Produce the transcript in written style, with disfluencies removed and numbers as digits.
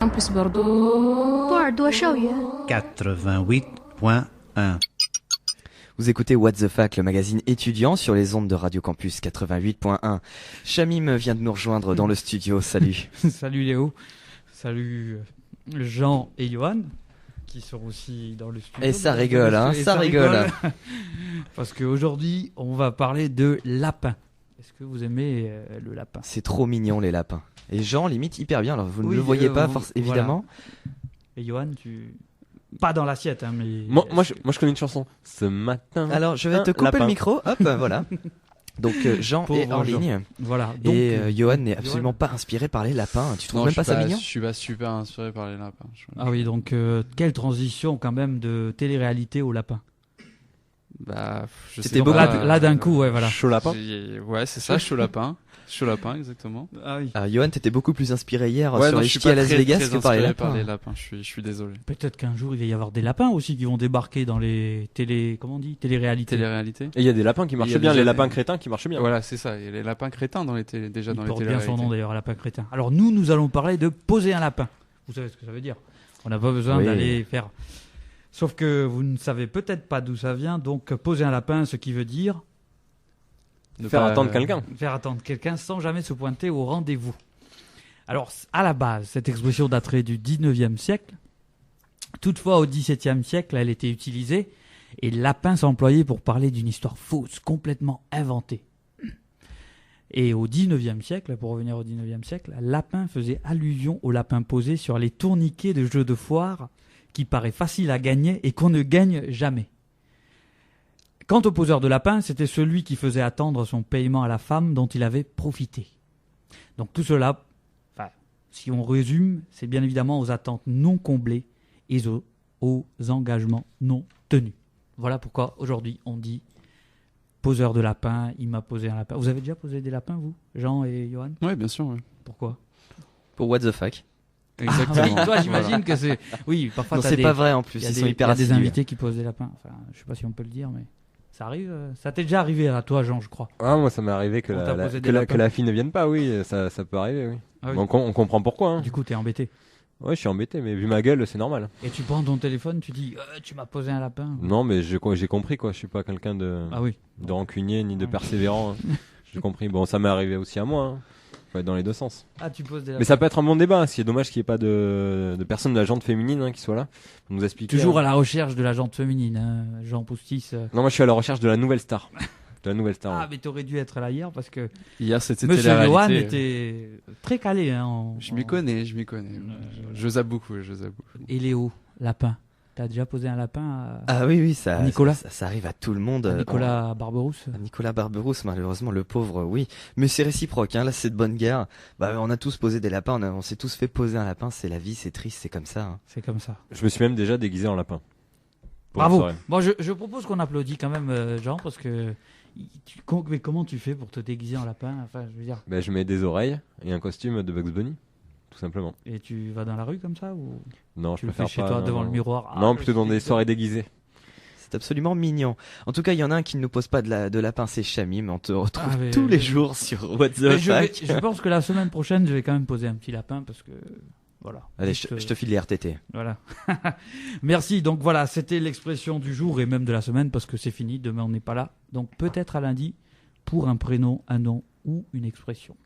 Campus Bordeaux. 波尔多校园 88.1. Vous écoutez What the Fac, le magazine étudiant sur les ondes de Radio Campus 88.1. Shamim vient de nous rejoindre dans le studio. Salut. Salut Léo. Salut Jean et Johan qui sont aussi dans le studio. Et ça rigole, hein, ça rigole. Parce qu'aujourd'hui, on va parler de lapin. Est-ce que vous aimez le lapin ? C'est trop mignon les lapins. Et Jean limite hyper bien. Alors vous ne Oui, le voyez pas, voilà. évidemment. Et Johan, tu... Pas dans l'assiette, hein, mais... Moi, je connais une chanson. Ce matin. Alors je vais te couper lapin. le micro. Hop, voilà. Donc Jean Pauvre est en Jean. ligne. Voilà. Donc, Et Johan n'est absolument pas inspiré par les lapins. Tu trouves même pas ça mignon ? Je suis pas super inspiré par les lapins. Ah oui, donc quelle transition quand même de télé-réalité au lapin. Bah, je sais C'était pas. beaucoup Là d'un coup, ouais, voilà. Chaud lapin. Ouais, c'est ça, chaud lapin. Chaud lapin, exactement. Ah oui. Alors Johan, t'étais beaucoup plus inspiré hier Ouais, sur non, les je suis skis à pas Las très, Vegas très que par les inspiré lapins. par les lapins. Je suis désolé. Peut-être qu'un jour, il va y avoir des lapins aussi qui vont débarquer dans les télé-réalités. Télé-réalité. Et il y a des lapins qui Il marchent y a bien, déjà les lapins des- crétins qui marchent bien. Voilà, c'est ça. Et les lapins crétins dans les déjà Il dans les porte bien son nom télé-réalités. d'ailleurs, lapin crétin. Alors nous allons parler de poser un lapin. Vous savez ce que ça veut dire. On n'a pas besoin Oui. d'aller faire... Sauf que vous ne savez peut-être pas d'où ça vient. Donc poser un lapin, ce qui veut dire Ne Faire pas- attendre quelqu'un. faire attendre quelqu'un sans jamais se pointer au rendez-vous. Alors à la base, cette expression daterait du 19e siècle. Toutefois, au XVIIe siècle, elle était utilisée et lapin s'employait pour parler d'une histoire fausse, complètement inventée. Et au XIXe siècle, pour revenir au XIXe siècle, lapin faisait allusion au lapin posé sur les tourniquets de jeux de foire qui paraît facile à gagner et qu'on ne gagne jamais. Quant au poseur de lapin, c'était celui qui faisait attendre son paiement à la femme dont il avait profité. Donc tout cela, enfin, si on résume, c'est bien évidemment aux attentes non comblées et aux engagements non tenus. Voilà pourquoi aujourd'hui on dit poseur de lapin, il m'a posé un lapin. Vous avez déjà posé des lapins, vous, Jean et Johan ? Ouais, bien sûr. Ouais. Pourquoi ? Pour What the Fac. Exactement. Ah oui, toi j'imagine que c'est... Oui, parfois Non, t'as c'est des... pas vrai en plus. Il y a Ils des, sont hyper il y a des assidus. invités qui posent des lapins. Enfin, je sais pas si on peut le dire, mais ça arrive. Ça t'est déjà arrivé à toi, Jean, je crois. Ah, moi, ça m'est arrivé que On t'a la, posé que, des la, lapins. que la fille ne vienne pas, oui, ça peut arriver, oui. Ah oui. Donc on comprend pourquoi. Hein. Du coup, t'es embêté. Ouais, je suis embêté, mais vu ma gueule, c'est normal. Et tu prends ton téléphone, tu dis tu m'as posé un lapin. Non, mais j'ai compris, quoi. Je suis pas quelqu'un de Ah oui. rancunier ni de Ouais. persévérant. Hein. J'ai compris. Bon, ça m'est arrivé aussi à moi. Hein. Faut être dans les deux sens. Ah, tu poses des lapins. Mais ça peut être un bon débat. C'est dommage qu'il n'y ait pas de personne de la jante féminine hein, qui soit là pour nous expliquer. Toujours hein. à la recherche de la jante féminine, hein, Jean Poustis. Non, moi je suis à la recherche de la nouvelle star. De la nouvelle star. Ah, ouais. mais t'aurais dû être là hier parce que Hier, c'était Monsieur Johan télé-réalité. était très calé. Hein, Je m'y connais. Je zappe beaucoup. Et Léo, lapin. T'as déjà posé un lapin Ah oui, ça, Nicolas. ça arrive à tout le monde. à Nicolas Barberousse À Nicolas Barberousse, malheureusement, le pauvre, oui. Mais c'est réciproque, hein. Là, c'est de bonne guerre. Bah, on a tous posé des lapins, on s'est tous fait poser un lapin. C'est la vie, c'est triste, c'est comme ça. Hein. C'est comme ça. Je me suis même déjà déguisé en lapin. Pour une Bravo. soirée. Bon, je propose qu'on applaudit quand même Jean parce que mais comment tu fais pour te déguiser en lapin ? Enfin, je veux dire, Ben, je mets des oreilles et un costume de Bugs Bunny. Tout simplement. et tu vas dans la rue comme ça ou Non, tu je le fais préfère chez pas. toi non, devant non. le miroir ? Non, Ah, plutôt je dans suis des déguisé. soirées déguisées. C'est absolument mignon. En tout cas, il y en a un qui ne nous pose pas de lapin, c'est Shamim. On te retrouve Ah, mais- tous les jours sur What the Mais Fac. je pense que la semaine prochaine, je vais quand même poser un petit lapin parce que voilà. Allez, Juste, je te file les RTT. Voilà. Merci. Donc voilà, c'était l'expression du jour et même de la semaine parce que c'est fini. Demain, on n'est pas là. Donc peut-être à lundi pour un prénom, un nom ou une expression.